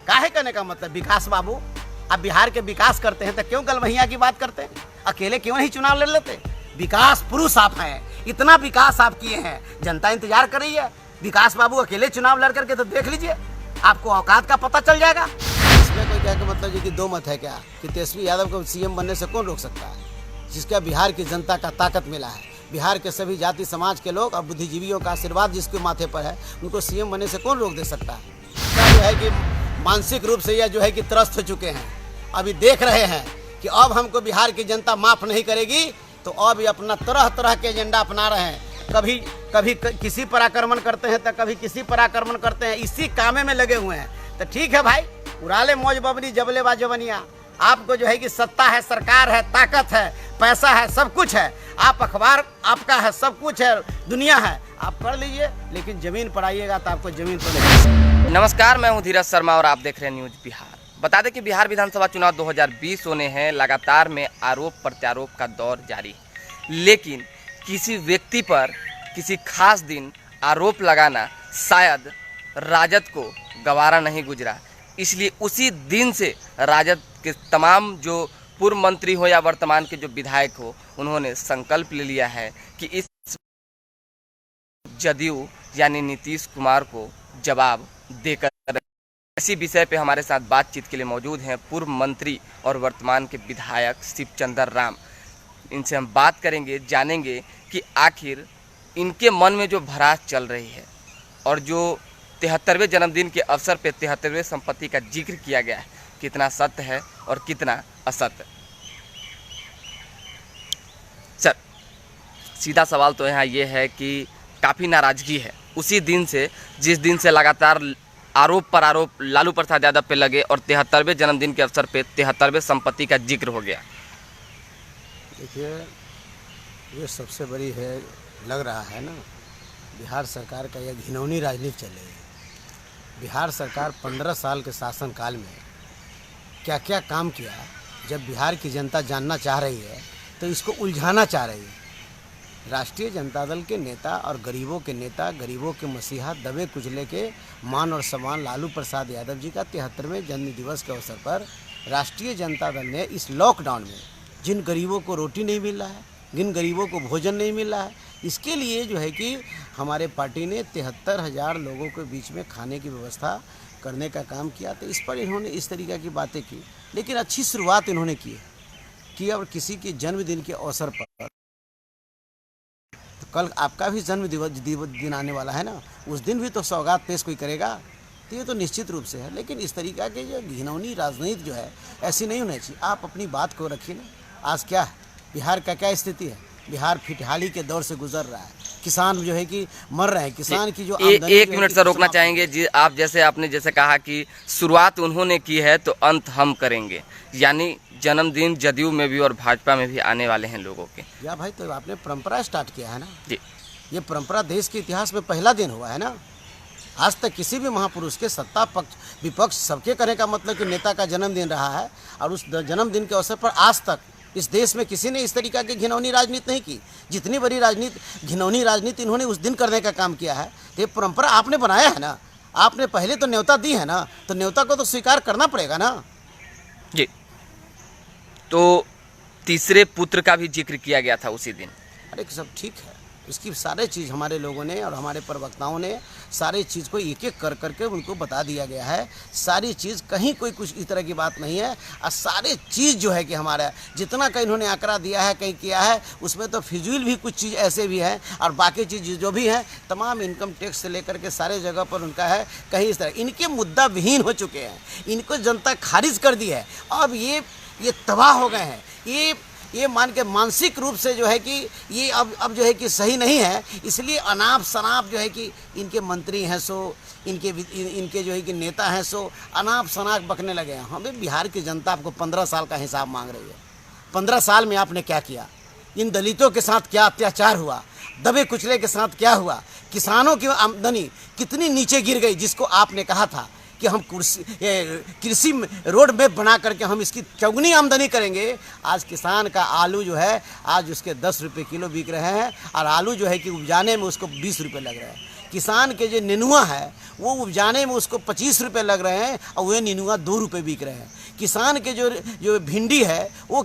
काहे कहने का मतलब विकास बाबू, आप बिहार के विकास करते हैं तो क्यों गलवहिया की बात करते हैं? अकेले क्यों नहीं चुनाव लड़ लेते? विकास पुरुष आप हैं, इतना विकास आप किए हैं, जनता इंतजार कर रही है। विकास बाबू अकेले चुनाव लड़ करके तो देख लीजिए, आपको औकात का पता चल जाएगा। इसमें कोई कहने का मतलब ये कि दो मत है क्या कि तेजस्वी यादव को सीएम बनने से कौन रोक सकता है? जिसका बिहार की जनता का ताकत मिला है, बिहार के सभी जाति समाज के लोग और बुद्धिजीवियों का आशीर्वाद जिसके माथे पर है, उनको सीएम बनने से कौन रोक दे सकता है? जो है कि मानसिक रूप से यह जो है कि त्रस्त हो चुके हैं, अभी देख रहे हैं कि अब हमको बिहार की जनता माफ नहीं करेगी, तो अब ये अपना तरह तरह के एजेंडा अपना रहे हैं। कभी किसी पर आक्रमण करते हैं तो कभी किसी पर आक्रमण करते हैं, इसी कामे में लगे हुए हैं। तो ठीक है भाई, उड़ाले मौज बबरी जबले बाजवनिया। आपको जो है कि सत्ता है, सरकार है, ताकत है, पैसा है, सब कुछ है, आप अखबार आपका है, सब कुछ है, दुनिया है, आप कर लीजिए, लेकिन जमीन पर आइएगा तो आपको जमीन पर नहीं। नमस्कार, मैं हूं धीरज शर्मा और आप देख रहे हैं न्यूज बिहार। बता दें कि बिहार विधानसभा चुनाव 2020 होने हैं। लगातार में आरोप प्रत्यारोप का दौर जारी है, लेकिन किसी व्यक्ति पर किसी खास दिन आरोप लगाना शायद राजद को गवारा नहीं गुजरा। इसलिए उसी दिन से राजद के तमाम जो पूर्व मंत्री हो या वर्तमान के जो विधायक हो, उन्होंने संकल्प ले लिया है कि इस जदयू यानी नीतीश कुमार को जवाब देकर। इसी विषय पे हमारे साथ बातचीत के लिए मौजूद हैं पूर्व मंत्री और वर्तमान के विधायक शिवचंद्र राम। इनसे हम बात करेंगे, जानेंगे कि आखिर इनके मन में जो भड़ास चल रही है और जो 73वें जन्मदिन के अवसर पे 73वें संपत्ति का जिक्र किया गया है, कितना सत्य है और कितना असत्य। सर, सीधा सवाल तो यहाँ ये है कि काफ़ी नाराज़गी है उसी दिन से, जिस दिन से लगातार आरोप पर आरोप लालू प्रसाद यादव पे लगे और 73वें जन्मदिन के अवसर पे 73वें संपत्ति का जिक्र हो गया। देखिए, ये सबसे बड़ी है, लग रहा है ना, बिहार सरकार का यह घिनौनी राजनीति चल रही है। बिहार सरकार 15 साल के शासनकाल में क्या क्या काम किया, जब बिहार की जनता जानना चाह रही है तो इसको उलझाना चाह रही है। राष्ट्रीय जनता दल के नेता और गरीबों के नेता, गरीबों के मसीहा, दबे कुचले के मान और सम्मान लालू प्रसाद यादव जी का 73वें जन्म दिवस के अवसर पर राष्ट्रीय जनता दल ने इस लॉकडाउन में जिन गरीबों को रोटी नहीं मिल रहा है, जिन गरीबों को भोजन नहीं मिल रहा है, इसके लिए जो है कि हमारे पार्टी ने 73,000 लोगों के बीच में खाने की व्यवस्था करने का काम किया। तो इस पर इन्होंने इस तरीक़े की बातें की, लेकिन अच्छी शुरुआत इन्होंने की कि अब किसी के जन्मदिन के अवसर पर, तो कल आपका भी जन्म दिन आने वाला है ना, उस दिन भी तो सौगात पेश कोई करेगा, तो ये तो निश्चित रूप से है। लेकिन इस तरीक़ा के जो घिनौनी राजनीति जो है, ऐसी नहीं होनी चाहिए। आप अपनी बात को रखिए ना। आज क्या है, बिहार का क्या स्थिति है? बिहार फिटहाली के दौर से गुजर रहा है, किसान जो है कि मर रहे हैं, किसान की जो एक मिनट से रोकना चाहेंगे जी। आप आपने जैसे कहा कि शुरुआत उन्होंने की है तो अंत हम करेंगे, यानी जन्मदिन जदयू में भी और भाजपा में भी आने वाले हैं लोगों के। या भाई, तो आपने परंपरा स्टार्ट किया है ना जी। ये परंपरा देश के इतिहास में पहला दिन हुआ है ना। आज तक किसी भी महापुरुष के सत्ता पक्ष विपक्ष सबके कहने का मतलब कि नेता का जन्मदिन रहा है, और उस जन्मदिन के अवसर पर आज तक इस देश में किसी ने इस तरीका की घिनौनी राजनीति नहीं की। जितनी बड़ी राजनीति, घिनौनी राजनीति इन्होंने उस दिन करने का काम किया है। तो ये परंपरा आपने बनाया है ना, आपने पहले तो न्योता दी है ना, तो न्योता को तो स्वीकार करना पड़ेगा ना जी। तो तीसरे पुत्र का भी जिक्र किया गया था उसी दिन। अरे सब ठीक है, इसकी सारे चीज़ हमारे लोगों ने और हमारे प्रवक्ताओं ने सारी चीज़ को एक एक कर करके उनको बता दिया गया है। सारी चीज़, कहीं कोई कुछ इस तरह की बात नहीं है। और सारे चीज़ जो है कि हमारा जितना कहीं इन्होंने आंकड़ा दिया है, कहीं किया है, उसमें तो फिजूल भी कुछ चीज़ ऐसे भी है, और बाकी चीज़ जो भी है तमाम इनकम टैक्स से लेकर के सारे जगह पर उनका है। कहीं इस तरह इनके मुद्दा विहीन हो चुके हैं, इनको जनता खारिज कर दी है। अब ये तबाह हो गए हैं। ये मान के मानसिक रूप से जो है कि ये अब जो है कि सही नहीं है। इसलिए अनाप शनाप जो है कि इनके मंत्री हैं सो, इनके जो है कि नेता हैं सो अनाप शनाप बकने लगे हैं। हमें बिहार की जनता आपको 15 साल का हिसाब मांग रही है। 15 साल में आपने क्या किया? इन दलितों के साथ क्या अत्याचार हुआ? दबे कुचले के साथ क्या हुआ? किसानों की आमदनी कितनी नीचे गिर गई, जिसको आपने कहा था कि हम कृषि रोड मैप बना करके हम इसकी चौगुनी आमदनी करेंगे। आज किसान का आलू जो है, आज उसके 10 रुपये किलो बिक रहे हैं, और आलू जो है कि उपजाने में उसको 20 रुपये लग रहे हैं। किसान के जो नेनुआ है वो उपजाने में उसको 25 रुपये लग रहे हैं और वह नेनुआ 2 रुपये बिक रहे हैं। किसान के जो भिंडी है वो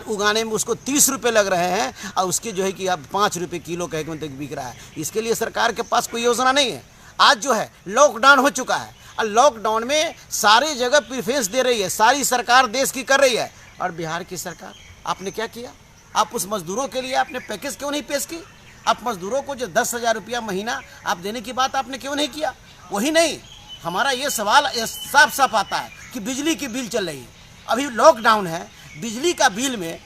उगाने में उसको 30 रुपये लग रहे हैं और उसके जो है कि अब 5 रुपये किलो कहे मतलब बिक रहा है। इसके लिए सरकार के पास कोई योजना नहीं है। आज जो है लॉकडाउन हो चुका है और लॉकडाउन में सारी जगह प्रेफरेंस दे रही है, सारी सरकार देश की कर रही है। और बिहार की सरकार आपने क्या किया? आप उस मजदूरों के लिए आपने पैकेज क्यों नहीं पेश की? आप मजदूरों को जो 10,000 रुपया महीना आप देने की बात आपने क्यों नहीं किया? वही नहीं, हमारा ये सवाल साफ साफ आता है कि बिजली की बिल चल रही है, अभी लॉकडाउन है, बिजली का बिल में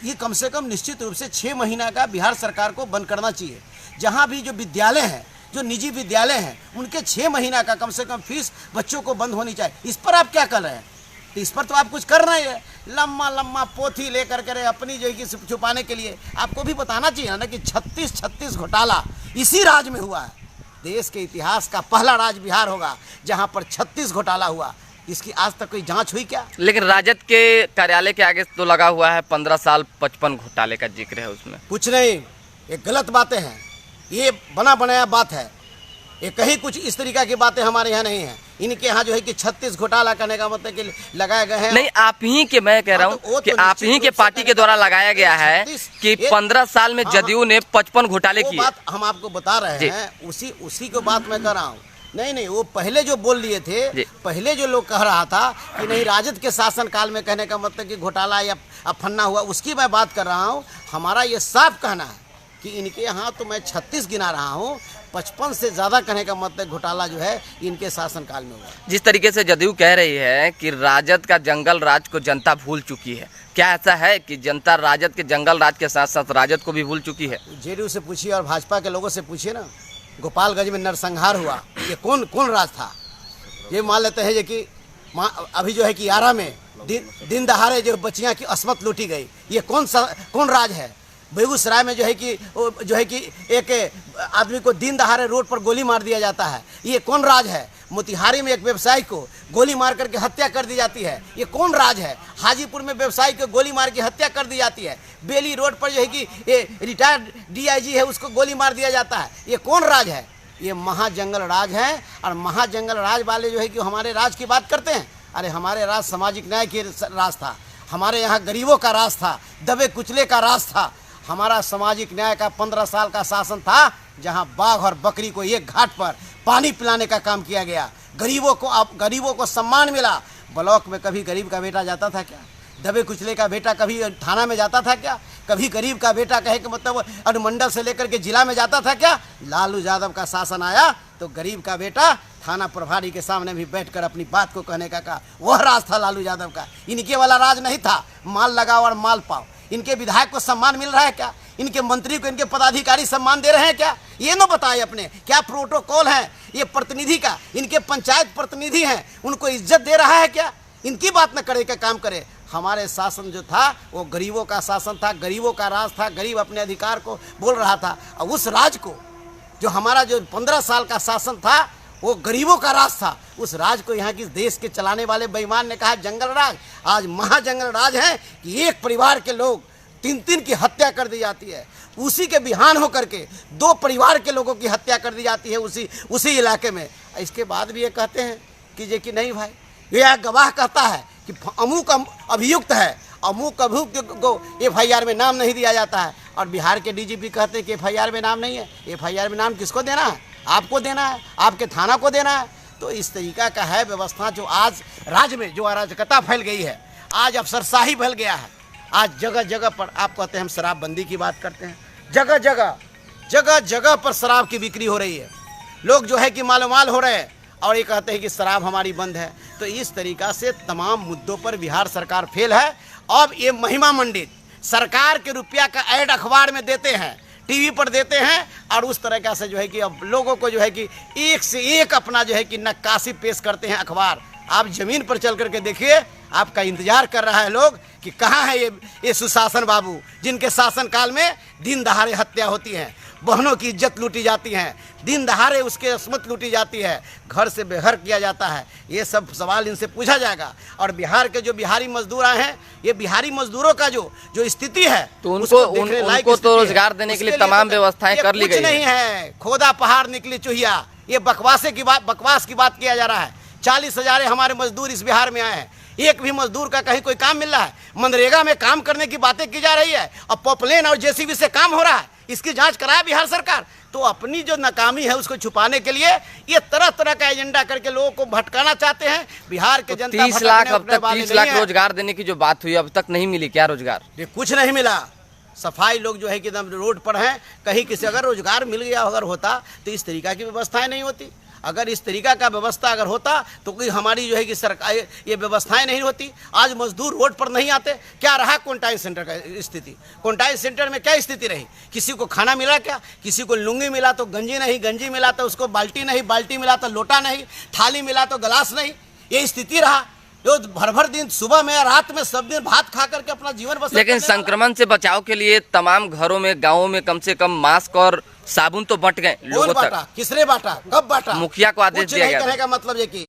ये कम से कम निश्चित रूप से 6 महीना का बिहार सरकार को बंद करना चाहिए। जहाँ भी जो विद्यालय हैं, जो निजी विद्यालय हैं, उनके 6 महीना का कम से कम फीस बच्चों को बंद होनी चाहिए। इस पर आप क्या कर रहे हैं? तो इस पर तो आप कुछ कर रहे हैं, लम्मा लम्मा पोथी लेकर के अपनी जो है कि छुपाने के लिए। आपको भी बताना चाहिए ना कि 36 घोटाला इसी राज्य में हुआ है। देश के इतिहास का पहला राज्य बिहार होगा जहां पर 36 घोटाला हुआ। इसकी आज तक कोई जांच हुई क्या? लेकिन राजद के कार्यालय के आगे तो लगा हुआ है 15 साल 55 घोटाले का जिक्र है उसमें। कुछ नहीं, ये गलत बातें हैं, ये बना बनाया बात है। ये कहीं कुछ इस तरीका की बातें हमारे यहाँ नहीं है। इनके यहाँ जो है कि 36 घोटाला करने का मतलब कि लगाए गए हैं। नहीं, आप ही के, मैं कह रहा हूँ कि आप ही के पार्टी के द्वारा लगाया गया है कि 15 साल में जदयू ने 55 घोटाले किए। बात हम आपको बता रहे हैं, उसी को बात मैं कर रहा हूँ। नहीं, वो पहले जो बोल लिए थे, पहले जो लोग कह रहा था कि नहीं राजद के शासन काल में, कहने का मतलब कि घोटाला या फन्ना हुआ, उसकी मैं बात कर रहा हूँ। हमारा ये साफ कहना है कि इनके यहाँ तो मैं 36 गिना रहा हूँ, 55 से ज़्यादा कहने का मतलब घोटाला जो है इनके शासनकाल में हुआ। जिस तरीके से जदयू कह रही है कि राजद का जंगल राज को जनता भूल चुकी है, क्या ऐसा है कि जनता राजद के जंगल राज के साथ साथ राजद को भी भूल चुकी है? जेडीयू से पूछिए और भाजपा के लोगों से पूछिए ना। गोपालगंज में नरसंहार हुआ, ये कौन राज था? ये मान लेते हैं कि अभी जो है कि आरा में दिन दहाड़े जो बच्चियाँ की अस्मत लूटी गई, ये कौन राज है? बेगूसराय में जो है कि एक आदमी को दिन दहाड़े रोड पर गोली मार दिया जाता है, ये कौन राज है? मोतिहारी में एक व्यवसायी को गोली मार करके हत्या कर दी जाती है, ये कौन राज है? हाजीपुर में व्यवसायी को गोली मार के हत्या कर दी जाती है। बेली रोड पर जो है कि ये रिटायर्ड डीआईजी है, उसको गोली मार दिया जाता है, ये कौन राज है? ये महाजंगल राज है। और महाजंगल राज वाले जो है कि हमारे राज की बात करते हैं। अरे हमारे राज सामाजिक न्याय के राज था, हमारे यहाँ गरीबों का राज था, दबे कुचले का राज था। हमारा सामाजिक न्याय का 15 साल का शासन था, जहां बाघ और बकरी को एक घाट पर पानी पिलाने का काम किया गया। गरीबों को सम्मान मिला। ब्लॉक में कभी गरीब का बेटा जाता था क्या? दबे कुचले का बेटा कभी थाना में जाता था क्या? कभी गरीब का बेटा कहे कि मतलब अनुमंडल से लेकर के जिला में जाता था क्या? लालू यादव का शासन आया तो गरीब का बेटा थाना प्रभारी के सामने भी बैठकर अपनी बात को कहने का कहा। वह राज था लालू यादव का। इनके वाला राज नहीं था, माल लगाओ और माल पाओ। इनके विधायक को सम्मान मिल रहा है क्या? इनके मंत्री को, इनके पदाधिकारी सम्मान दे रहे हैं क्या? ये न बताए अपने क्या प्रोटोकॉल है ये प्रतिनिधि का? इनके पंचायत प्रतिनिधि हैं, उनको इज्जत दे रहा है क्या? इनकी बात न करे का काम करे। हमारे शासन जो था वो गरीबों का शासन था, गरीबों का राज था। गरीब अपने अधिकार को बोल रहा था। और उस राज को जो हमारा जो 15 साल का शासन था वो गरीबों का राज था। उस राज को यहाँ की देश के चलाने वाले बेईमान ने कहा जंगल राज। आज महाजंगल राज है कि एक परिवार के लोग 3 की हत्या कर दी जाती है। उसी के बिहान होकर के 2 परिवार के लोगों की हत्या कर दी जाती है उसी इलाके में। इसके बाद भी ये कहते हैं कि नहीं भाई, ये गवाह कहता है कि अमुक अभियुक्त है, अमुक अभियुक्त को FIR में नाम नहीं दिया जाता है। और बिहार के DGP कहते हैं कि FIR में नाम नहीं है। FIR में नाम किसको देना है? आपको देना है, आपके थाना को देना है। तो इस तरीका का है व्यवस्था जो आज राज्य में जो अराजकता फैल गई है, आज अफसरशाही फैल गया है। आज जगह जगह पर आप कहते हैं हम शराबबंदी की बात करते हैं, जगह जगह पर शराब की बिक्री हो रही है। लोग जो है कि मालोमाल हो रहे हैं और ये कहते हैं कि शराब हमारी बंद है। तो इस तरीका से तमाम मुद्दों पर बिहार सरकार फेल है। अब ये महिमा मंडित सरकार के रुपया का ऐड अखबार में देते हैं, टीवी पर देते हैं और उस तरह से जो है कि अब लोगों को जो है कि एक से एक अपना जो है कि नक्काशी पेश करते हैं अखबार। आप ज़मीन पर चल करके देखिए, आपका इंतजार कर रहा है लोग कि कहाँ है ये सुशासन बाबू, जिनके शासन काल में दिन दहाड़े हत्या होती है। बहनों की इज्जत लूटी जाती है, दिन दहाड़े उसके अस्मत लूटी जाती है, घर से बेघर किया जाता है। ये सब सवाल इनसे पूछा जाएगा। और बिहार के जो बिहारी मजदूर आए हैं, ये बिहारी मजदूरों का जो स्थिति है तो उसको देखने लायक उनको तो स्थिति है। रोजगार देने के लिए उसके तमाम तो व्यवस्थाएं ये कर ली कुछ गई नहीं है, खोदा पहाड़ निकली चूहिया, ये बकवास की बात किया जा रहा है। 40,000 हमारे मजदूर इस बिहार में आए हैं, एक भी मजदूर का कहीं कोई काम मिल रहा है? मनरेगा में काम करने की बातें की जा रही है और पॉपलेन और जेसीबी से काम हो रहा है। इसकी जांच कराए बिहार सरकार। तो अपनी जो नाकामी है उसको छुपाने के लिए ये तरह तरह का एजेंडा करके लोगों को भटकाना चाहते हैं। बिहार के जनता 30 लाख, अब तक 30 लाख है। रोजगार देने की जो बात हुई अब तक नहीं मिली क्या रोजगार? ये कुछ नहीं मिला। सफाई लोग जो है कि एकदम रोड पर हैं। कहीं किसी अगर रोजगार मिल गया अगर होता तो इस तरीका की व्यवस्थाएं नहीं होती। अगर इस तरीका का व्यवस्था अगर होता तो कोई हमारी जो है कि सरकार ये व्यवस्थाएं नहीं होती। आज मजदूर रोड पर नहीं आते। क्या रहा क्वारंटाइन सेंटर का स्थिति? क्वारंटाइन सेंटर में क्या स्थिति रही? किसी को खाना मिला क्या? किसी को लुंगी मिला तो गंजी नहीं, गंजी मिला तो उसको बाल्टी नहीं, बाल्टी मिला तो लोटा नहीं, थाली मिला तो गिलास नहीं। ये स्थिति रहा जो भर दिन सुबह में रात में सब दिन भात खा करके अपना जीवन बसर। लेकिन संक्रमण से बचाव के लिए तमाम घरों में, गाँवों में कम से कम मास्क और साबुन तो बंट गए लोगों तक। किसने बांटा? कब बांटा? मुखिया को आदेश दिया गया। कहने का मतलब ये कि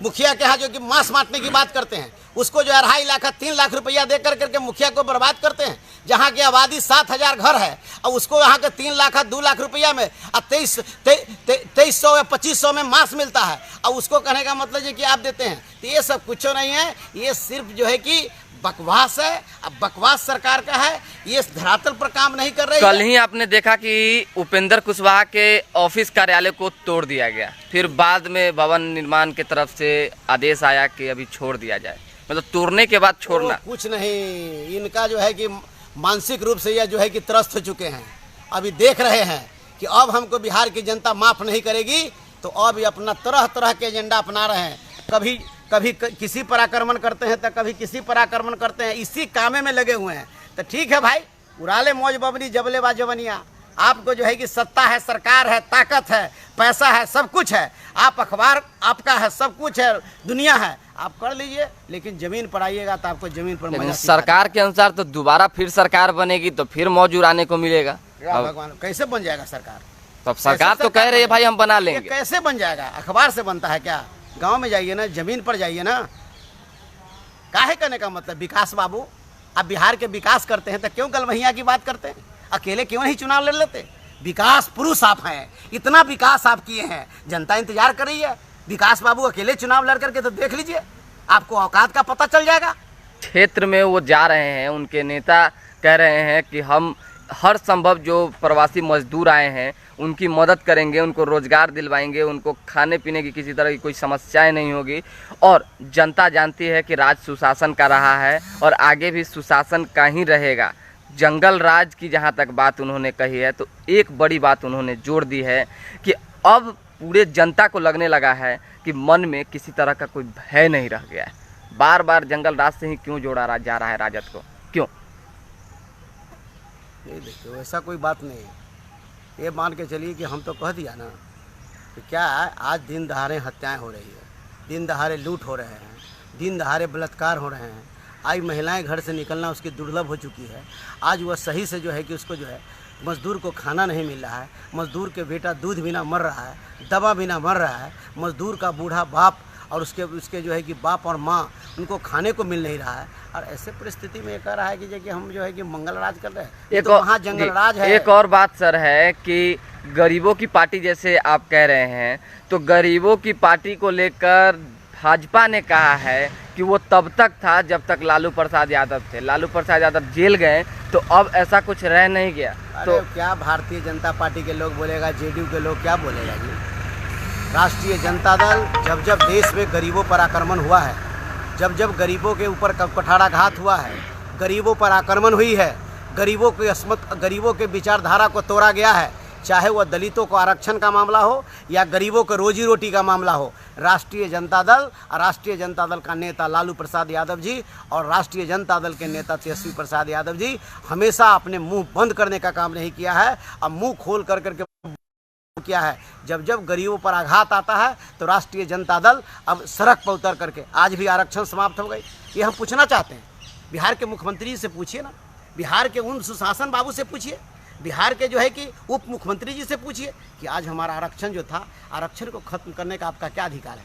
मुखिया के यहाँ जो कि मांस बांटने की बात करते हैं उसको जो 2.5 लाख 3 लाख रुपया दे करके मुखिया को बर्बाद करते हैं। जहाँ की आबादी 7,000 घर है और उसको यहाँ के 3 लाख 2 लाख रुपया में 2300 या 2500 में मांस मिलता है और उसको कहने का मतलब ये कि आप देते हैं। तो ये सब कुछ नहीं है, ये सिर्फ जो है कि बकवास है। अब बकवास सरकार का है, ये धरातल पर काम नहीं कर रही है। कल ही आपने देखा कि उपेंद्र कुशवाहा के ऑफिस कार्यालय को तोड़ दिया गया, फिर बाद में भवन निर्माण की तरफ से आदेश आया कि अभी छोड़ दिया जाए। मतलब तोड़ने के बाद छोड़ना कुछ नहीं। इनका जो है कि मानसिक रूप से यह जो है कि त्रस्त हो चुके हैं। अभी देख रहे हैं कि अब हमको बिहार की जनता माफ नहीं करेगी, तो अब ये अपना तरह तरह के एजेंडा अपना रहे हैं। कभी किसी पर आक्रमण करते हैं तो कभी किसी पर आक्रमण करते हैं। इसी कामे में लगे हुए हैं। तो ठीक है भाई, उड़ाले मौज बबनी जबले बाजवनिया। आपको जो है कि सत्ता है, सरकार है, ताकत है, पैसा है, सब कुछ है। आप अखबार आपका है, सब कुछ है, दुनिया है, आप कर लीजिए। लेकिन जमीन पर आइएगा तो आपको जमीन पर मजा सरकार के अनुसार तो दोबारा फिर सरकार बनेगी तो फिर मौज उड़ाने को मिलेगा। भगवान कैसे बन जाएगा सरकार? तब सरकार तो कह रही है भाई हम बना लेंगे। कैसे बन जाएगा? अखबार से बनता है क्या? गांव में जाइए ना, जमीन पर जाइए ना। काहे कहने का मतलब विकास बाबू, आप बिहार के विकास करते हैं तो क्यों गलवहिया की बात करते हैं? अकेले क्यों नहीं चुनाव लड़ लेते? विकास पुरुष आप हैं, इतना विकास आप किए हैं, जनता इंतजार कर रही है। विकास बाबू अकेले चुनाव लड़ करके तो देख लीजिए, आपको औकात का पता चल जाएगा। क्षेत्र में वो जा रहे हैं, उनके नेता कह रहे हैं कि हम हर संभव जो प्रवासी मजदूर आए हैं उनकी मदद करेंगे, उनको रोजगार दिलवाएंगे, उनको खाने पीने की किसी तरह की कोई समस्याएं नहीं होगी। और जनता जानती है कि राज सुशासन का रहा है और आगे भी सुशासन का ही रहेगा। जंगल राज की जहां तक बात उन्होंने कही है तो एक बड़ी बात उन्होंने जोड़ दी है कि अब पूरे जनता को लगने लगा है कि मन में किसी तरह का कोई भय नहीं रह गया है। बार बार जंगल राज से ही क्यों जोड़ा जा रहा है राजद को? क्यों? नहीं देखिए, वैसा कोई बात नहीं है। ये मान के चलिए कि हम तो कह दिया ना कि क्या है, आज दिन दहाड़े हत्याएं हो रही है, दिन दहाड़े लूट हो रहे हैं, दिन दहाड़े बलात्कार हो रहे हैं। आज महिलाएं घर से निकलना उसकी दुर्लभ हो चुकी है। आज वह सही से जो है कि उसको जो है मज़दूर को खाना नहीं मिल रहा है, मज़दूर के बेटा दूध बिना मर रहा है, दवा बिना मर रहा है, मज़दूर का बूढ़ा बाप और उसके जो है कि बाप और माँ उनको खाने को मिल नहीं रहा है। और ऐसे परिस्थिति में ये कह रहा है कि हम जो है कि मंगल राज कर रहे हैं। एक तो वहाँ जंगल राज है। एक और बात सर है कि गरीबों की पार्टी जैसे आप कह रहे हैं, तो गरीबों की पार्टी को लेकर भाजपा ने कहा है कि वो तब तक था जब तक लालू प्रसाद यादव थे। लालू प्रसाद यादव जेल गए तो अब ऐसा कुछ रह नहीं गया। तो क्या भारतीय जनता पार्टी के लोग बोलेगा, जेडीयू के लोग क्या बोलेगा जी? राष्ट्रीय जनता दल जब देश में गरीबों पर आक्रमण हुआ है, जब गरीबों के ऊपर कुठाराघात हुआ है, गरीबों पर आक्रमण हुई है, गरीबों के विचारधारा को तोड़ा गया है, चाहे वह दलितों को आरक्षण का मामला हो या गरीबों को रोजी रोटी का मामला हो, राष्ट्रीय जनता दल और राष्ट्रीय जनता दल का नेता लालू प्रसाद यादव जी और राष्ट्रीय जनता दल के नेता तेजस्वी प्रसाद यादव जी हमेशा अपने मुंह बंद करने का काम नहीं किया है। अब मुंह खोल करके किया है। जब गरीबों पर आघात आता है तो राष्ट्रीय जनता दल अब सड़क पर उतर करके, आज भी आरक्षण समाप्त हो गई, ये हम पूछना चाहते हैं। बिहार के मुख्यमंत्री से पूछिए ना, बिहार के उन सुशासन बाबू से पूछिए, बिहार के जो है कि उप मुख्यमंत्री जी से पूछिए कि आज हमारा आरक्षण जो था, आरक्षण को खत्म करने का आपका क्या अधिकार है।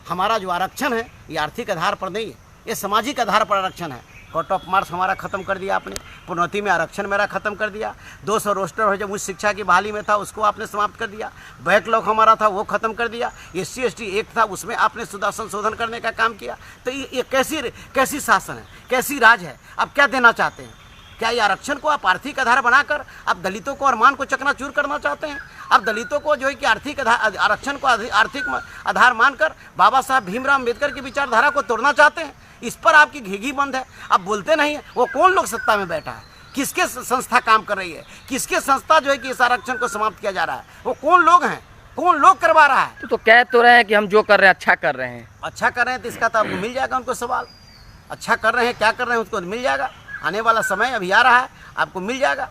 हमारा जो आरक्षण है ये आर्थिक आधार पर नहीं है, ये सामाजिक आधार पर आरक्षण है। कोर्ट ऑफ मार्क्स हमारा ख़त्म कर दिया आपने, प्रोन्नति में आरक्षण मेरा ख़त्म कर दिया, 200 रोस्टर हो जब उच्च शिक्षा की बहाली में था उसको आपने समाप्त कर दिया, बैकलॉग हमारा था वो ख़त्म कर दिया, SC ST एक्ट था उसमें आपने संशोधन करने का काम किया। तो ये कैसी शासन है, कैसी राज है? आप क्या देना चाहते हैं? क्या ये आरक्षण को आप आर्थिक आधार बनाकर आप दलितों को अरमान को चकनाचूर करना चाहते हैं? आप दलितों को जो है कि आरक्षण को आर्थिक आधार मानकर बाबा साहब भीमराव अम्बेडकर की विचारधारा को तोड़ना चाहते हैं? इस पर आपकी घिघी बंद है, आप बोलते नहीं है। वो कौन लोग सत्ता में बैठा है, किसके संस्था काम कर रही है, किसके संस्था जो है कि इस आरक्षण को समाप्त किया जा रहा है, वो कौन लोग हैं, कौन लोग करवा रहा है? तो कह तो रहे हैं कि हम जो कर रहे हैं अच्छा कर रहे हैं। अच्छा कर रहे हैं तो इसका तो आपको मिल जाएगा उनको सवाल। अच्छा कर रहे हैं, क्या कर रहे हैं उसको मिल जाएगा। आने वाला समय अभी आ रहा है, आपको मिल जाएगा।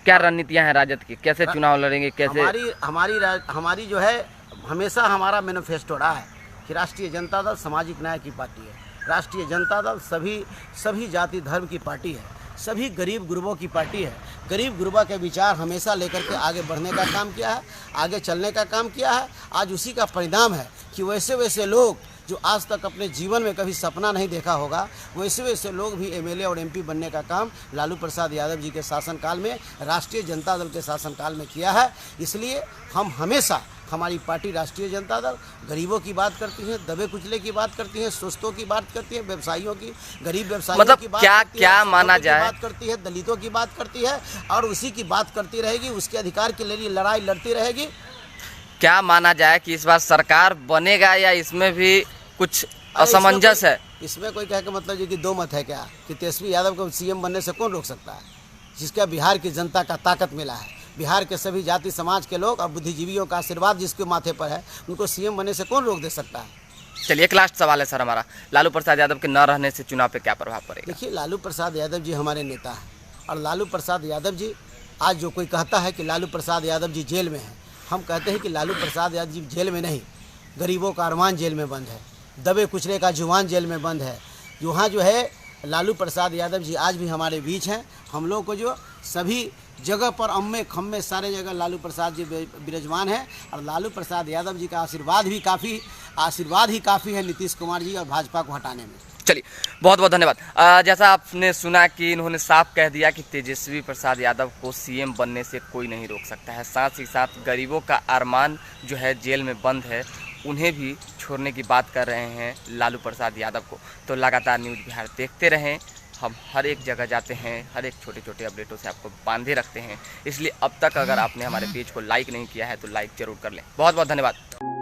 क्या रणनीतियां हैं राजद की, कैसे चुनाव लड़ेंगे, कैसे? हमारी जो है हमेशा हमारा मैनिफेस्टो रहा है कि राष्ट्रीय जनता दल सामाजिक न्याय की पार्टी है। राष्ट्रीय जनता दल सभी जाति धर्म की पार्टी है, सभी गरीब गुरबों की पार्टी है। गरीब गुरबा के विचार हमेशा लेकर के आगे बढ़ने का काम किया है, आगे चलने का काम किया है। आज उसी का परिणाम है कि वैसे लोग जो आज तक अपने जीवन में कभी सपना नहीं देखा होगा, वैसे लोग भी MLA और MP बनने का काम लालू प्रसाद यादव जी के शासनकाल में, राष्ट्रीय जनता दल के शासनकाल में किया है। इसलिए हम हमेशा, हमारी पार्टी राष्ट्रीय जनता दल गरीबों की बात करती है, दबे कुचले की बात करती है, सुस्तों की बात करती है, व्यवसायियों की, गरीब व्यवसायियों मतलब की बात क्या करती है, क्या माना जाए, बात करती है, दलितों की बात करती है और उसी की बात करती रहेगी, उसके अधिकार के लिए लड़ाई लड़ती रहेगी। क्या माना जाए कि इस बार सरकार बनेगा या इसमें भी कुछ असमंजस है? इसमें कोई कहे का मतलब ये कि दो मत है क्या कि तेजस्वी यादव को CM बनने से कौन रोक सकता है? जिसका बिहार की जनता का ताकत मिला है, बिहार के सभी जाति समाज के लोग और बुद्धिजीवियों का आशीर्वाद जिसके माथे पर है, उनको CM बनने से कौन रोक दे सकता है? चलिए एक लास्ट सवाल है सर हमारा, लालू प्रसाद यादव के न रहने से चुनाव पे क्या प्रभाव पड़ेगा? देखिए, लालू प्रसाद यादव जी हमारे नेता हैं और लालू प्रसाद यादव जी, आज जो कोई कहता है कि लालू प्रसाद यादव जी जेल में हैं, हम कहते हैं कि लालू प्रसाद यादव जी जेल में नहीं, गरीबों का अरमान जेल में बंद है, दबे कुचले का जुबान जेल में बंद है। यहाँ जो है लालू प्रसाद यादव जी आज भी हमारे बीच हैं। हम लोग को जो सभी जगह पर अम्मे खम्मे सारे जगह लालू प्रसाद जी विराजमान हैं और लालू प्रसाद यादव जी का आशीर्वाद ही काफ़ी है नीतीश कुमार जी और भाजपा को हटाने में। चलिए बहुत बहुत धन्यवाद। जैसा आपने सुना कि इन्होंने साफ कह दिया कि तेजस्वी प्रसाद यादव को CM बनने से कोई नहीं रोक सकता है। साथ ही साथ गरीबों का अरमान जो है जेल में बंद है, उन्हें भी छोड़ने की बात कर रहे हैं लालू प्रसाद यादव को। तो लगातार न्यूज़ बिहार देखते रहें, हम हर एक जगह जाते हैं, हर एक छोटे छोटे अपडेटों से आपको बांधे रखते हैं। इसलिए अब तक अगर आपने हमारे पेज को लाइक नहीं किया है तो लाइक ज़रूर कर लें। बहुत बहुत धन्यवाद।